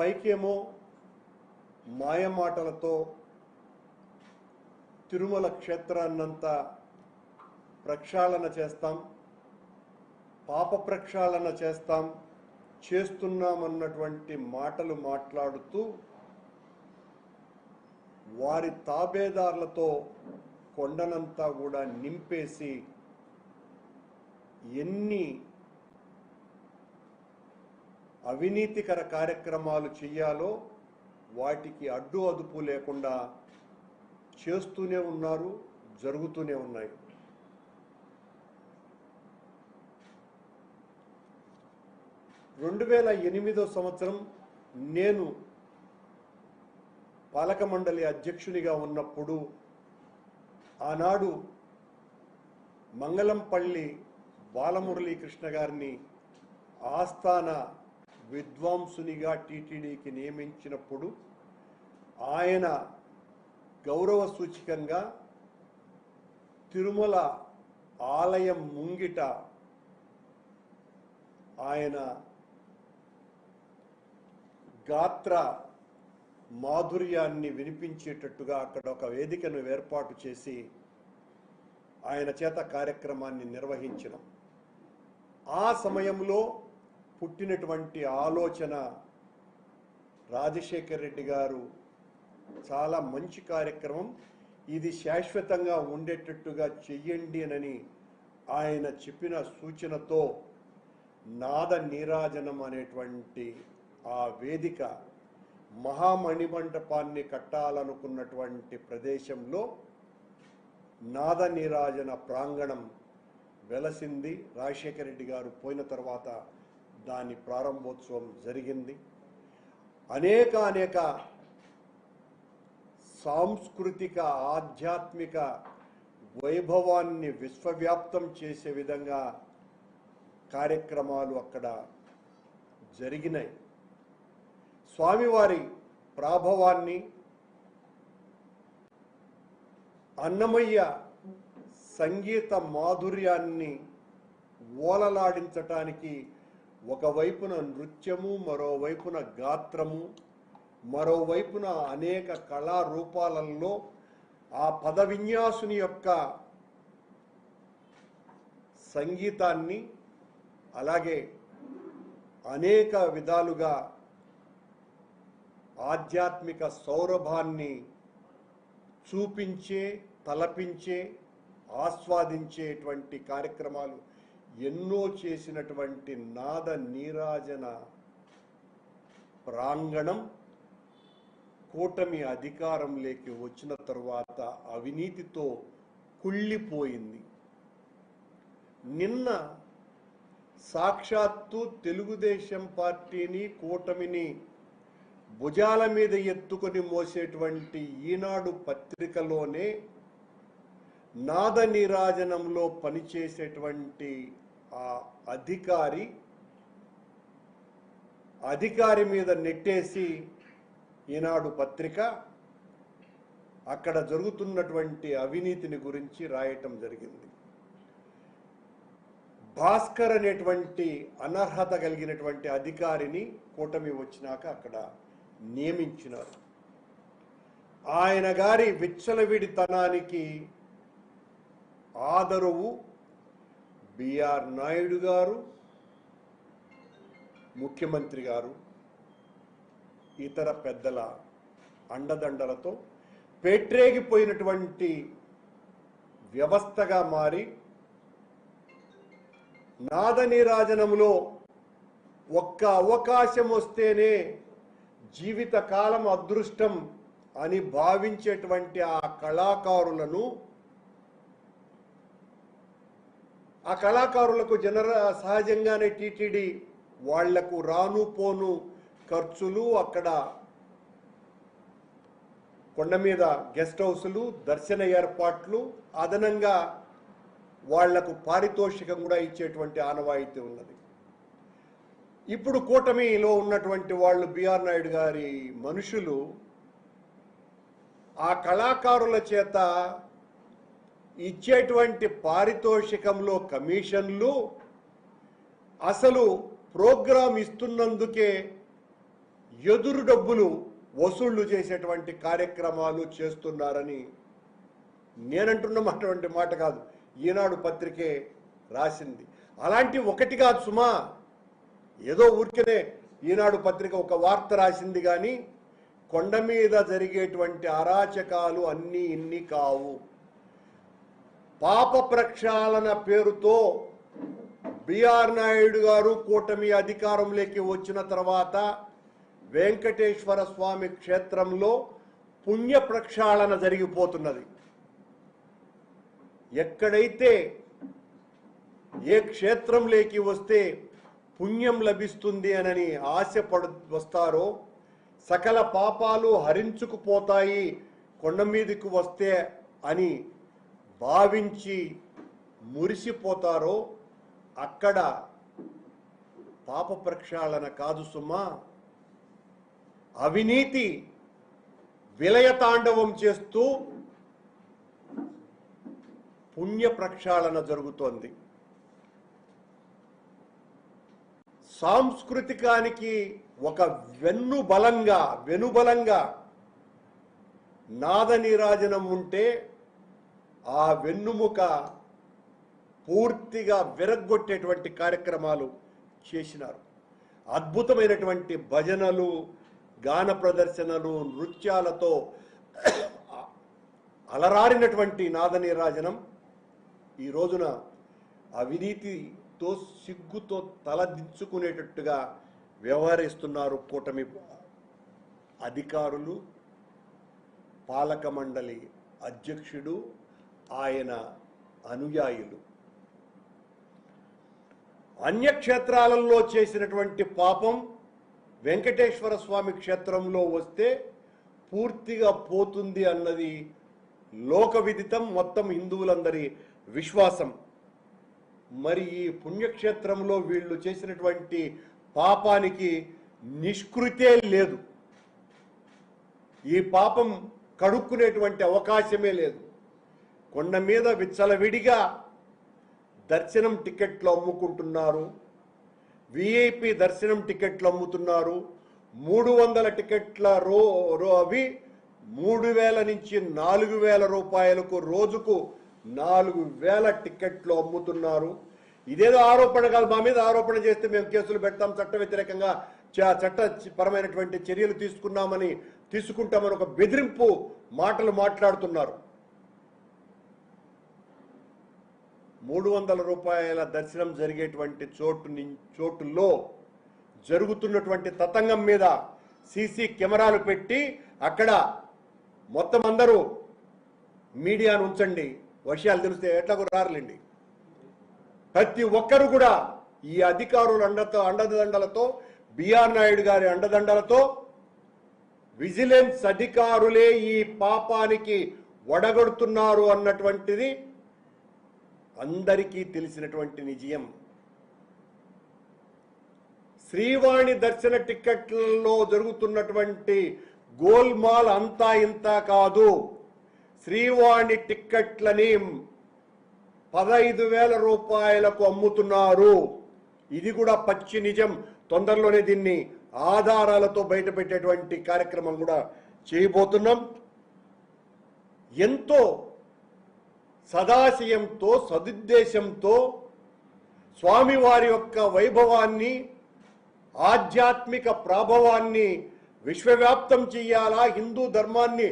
పైకేమో మాయమాటలతో తిరుమల క్షేత్రాన్నంతా ప్రక్షాళన చేస్తాం, పాప ప్రక్షాళన చేస్తున్నామన్నటువంటి మాటలు మాట్లాడుతూ వారి తాబేదారులతో కొండనంతా కూడా నింపేసి ఎన్ని అవినీతికర కార్యక్రమాలు చేయాలో వాటికి అడ్డు అదుపు లేకుండా చేస్తూనే ఉన్నారు, జరుగుతూనే ఉన్నాయి. రెండు 2008 సంవత్సరం నేను పాలక మండలి అధ్యక్షునిగా ఉన్నప్పుడు ఆనాడు మంగళంపల్లి బాలమురళీకృష్ణ గారిని ఆస్థాన విద్వాంసునిగా టీటీడీకి నియమించినప్పుడు ఆయన గౌరవ సూచకంగా తిరుమల ఆలయం ముంగిట ఆయన గాత్ర మాధుర్యాన్ని వినిపించేటట్టుగా అక్కడ ఒక వేదికను ఏర్పాటు చేసి ఆయన చేత కార్యక్రమాన్ని నిర్వహించినాం. ఆ సమయంలో పుట్టినటువంటి ఆలోచన రాజశేఖర్ రెడ్డి గారు చాలా మంచి కార్యక్రమం, ఇది శాశ్వతంగా ఉండేటట్టుగా చెయ్యండి అని ఆయన చెప్పిన సూచనతో నాద నీరాజనం అనేటువంటి ఆ వేదిక మహామణిమంటపాన్ని కట్టాలనుకున్నటువంటి ప్రదేశంలో నాద నీరాజన ప్రాంగణం వెలసింది. రాజశేఖర రెడ్డి గారు పోయిన తర్వాత దాని ప్రారంభోత్సవం జరిగింది. అనేక సాంస్కృతిక ఆధ్యాత్మిక వైభవాన్ని విశ్వవ్యాప్తం చేసే విధంగా కార్యక్రమాలు అక్కడ జరిగినాయి. స్వామివారి ప్రాభవాన్ని, అన్నమయ్య సంగీత మాధుర్యాన్ని ఓలలాడించటానికి ఒకవైపున నృత్యము, మరోవైపున గాత్రము, మరోవైపున అనేక కళారూపాలలో ఆ పద విన్యాసుని యొక్క సంగీతాన్ని, అలాగే అనేక విధాలుగా ఆధ్యాత్మిక సౌరభాన్ని చూపించే, తలపించే, ఆస్వాదించేటువంటి కార్యక్రమాలు ఎన్నో చేసినటువంటి నాద నీరాజన ప్రాంగణం కూటమి అధికారంలోకి వచ్చిన తరువాత అవినీతితో కుళ్ళిపోయింది. నిన్న సాక్షాత్తు తెలుగుదేశం పార్టీని, కూటమిని భుజాల మీద ఎత్తుకొని మోసేటువంటి ఈనాడు పత్రికలోనే నాద నీరాజనంలో పనిచేసేటువంటి ఆ అధికారి మీద నెట్టేసి ఈనాడు పత్రిక అక్కడ జరుగుతున్నటువంటి అవినీతిని గురించి రాయటం జరిగింది. భాస్కర్ అనేటువంటి అనర్హత కలిగినటువంటి అధికారిని కూటమి వచ్చినాక అక్కడ నియమించినారు. ఆయన గారి విచ్చలవిడితనానికి ఆదరువు బిఆర్ నాయుడు గారు, ముఖ్యమంత్రి గారు, ఇతర పెద్దల అండదండలతో పేట్రేగిపోయినటువంటి వ్యవస్థగా మారి నాద నీరాజనంలో ఒక్క అవకాశం వస్తేనే జీవితకాలం అదృష్టం అని భావించేటువంటి ఆ కళాకారులకు సహజంగానే టీటీడీ వాళ్లకు రాను పోను ఖర్చులు, అక్కడ కొండ మీద గెస్ట్ హౌసులు, దర్శన ఏర్పాట్లు, అదనంగా వాళ్లకు పారితోషికం కూడా ఇచ్చేటువంటి ఆనవాయితీ ఉన్నది. ఇప్పుడు కూటమిలో ఉన్నటువంటి వాళ్ళు బిఆర్ నాయుడు గారి మనుషులు ఆ కళాకారుల చేత ఇచ్చేటువంటి పారితోషికంలో కమిషన్లు, అసలు ప్రోగ్రాం ఇస్తున్నందుకే ఎదురు డబ్బులు వసూళ్లు చేసేటువంటి కార్యక్రమాలు చేస్తున్నారని నేనంటున్నటువంటి మాట కాదు, ఈనాడు పత్రికే రాసింది. అలాంటి ఒకటి కాదు సుమా, ఏదో ఊరికనే ఈనాడు పత్రిక ఒక వార్త రాసింది కానీ కొండ మీద జరిగేటువంటి అరాచకాలు అన్నీ ఇన్ని కావు. పాప ప్రక్షాళన పేరుతో బిఆర్ నాయుడు గారు కూటమి అధికారంలోకి వచ్చిన తర్వాత వెంకటేశ్వర స్వామి క్షేత్రంలో పుణ్య ప్రక్షాళన జరిగిపోతున్నది. ఎక్కడైతే ఏ క్షేత్రంలోకి వస్తే పుణ్యం లభిస్తుంది అని వస్తారో సకల పాపాలు హరించుకుపోతాయి కొండ మీదకు వస్తే అని భావించి మురిసిపోతారో అక్కడ పాప ప్రక్షాళన కాదు సుమా, అవినీతి విలయతాండవం చేస్తూ పుణ్య ప్రక్షాళన జరుగుతోంది. సాంస్కృతికానికి ఒక వెనుబలంగా నాద నీరాజనం ఉంటే ఆ వెన్నుముక పూర్తిగా విరగ్గొట్టేటువంటి కార్యక్రమాలు చేసినారు. అద్భుతమైనటువంటి భజనలు, గాన ప్రదర్శనలు, నృత్యాలతో అలరారినటువంటి నాద నీరాజనం ఈ రోజున అవినీతితో సిగ్గుతో తలదించుకునేటట్టుగా వ్యవహరిస్తున్నారు కూటమి అధికారులు, పాలక మండలి అధ్యక్షుడు, ఆయన అనుయాయులు. అన్యక్షేత్రాలలో చేసినటువంటి పాపం వెంకటేశ్వర స్వామి క్షేత్రంలో వస్తే పూర్తిగా పోతుంది అన్నది లోక విదితం, మొత్తం హిందువులందరి విశ్వాసం. మరి ఈ పుణ్యక్షేత్రంలో వీళ్ళు చేసినటువంటి పాపానికి నిష్కృతే లేదు. ఈ పాపం కడుక్కునేటువంటి అవకాశమే లేదు. కొండ మీద విచ్చలవిడిగా దర్శనం టికెట్లు అమ్ముకుంటున్నారు, విఐపి దర్శనం టికెట్లు అమ్ముతున్నారు. 300 టికెట్ల అవి 3000 నుంచి 4000 రూపాయలకు రోజుకు 4000 టికెట్లు అమ్ముతున్నారు. ఇదేదో ఆరోపణ కాదు, మా మీద ఆరోపణ చేస్తే మేము కేసులు పెడతాం, చట్ట వ్యతిరేకంగా చట్టపరమైనటువంటి చర్యలు తీసుకుంటామని ఒక బెదిరింపు మాటలు మాట్లాడుతున్నారు. 300 రూపాయల దర్శనం జరిగేటువంటి చోటుల్లో జరుగుతున్నటువంటి తతంగం మీద సీసీ కెమెరాలు పెట్టి అక్కడ మొత్తం అందరూ మీడియాను ఉంచండి, విషయాలు తెలిస్తే ఎట్లాగో రారులేండి. ప్రతి ఒక్కరు కూడా ఈ అధికారుల అండదండలతో, బిఆర్ నాయుడు గారి అండదండలతో విజిలెన్స్ అధికారులే ఈ పాపానికి వడగొడుతున్నారు అన్నటువంటిది అందరికీ తెలిసినటువంటి నిజం. శ్రీవాణి దర్శన టిక్కెట్లలో జరుగుతున్నటువంటి గోల్మాల్ అంతా ఇంత కాదు. శ్రీవాణి టిక్కెట్లని 15,000 రూపాయలకు అమ్ముతున్నారు. ఇది కూడా పచ్చి నిజం. తొందరలోనే దీన్ని ఆధారాలతో బయటపెట్టేటువంటి కార్యక్రమం కూడా చేయబోతున్నాం. ఎంతో సదాశయంతో, సదుద్దేశంతో స్వామివారి యొక్క వైభవాన్ని, ఆధ్యాత్మిక ప్రాభవాన్ని విశ్వవ్యాప్తం చేయాలా, హిందూ ధర్మాన్ని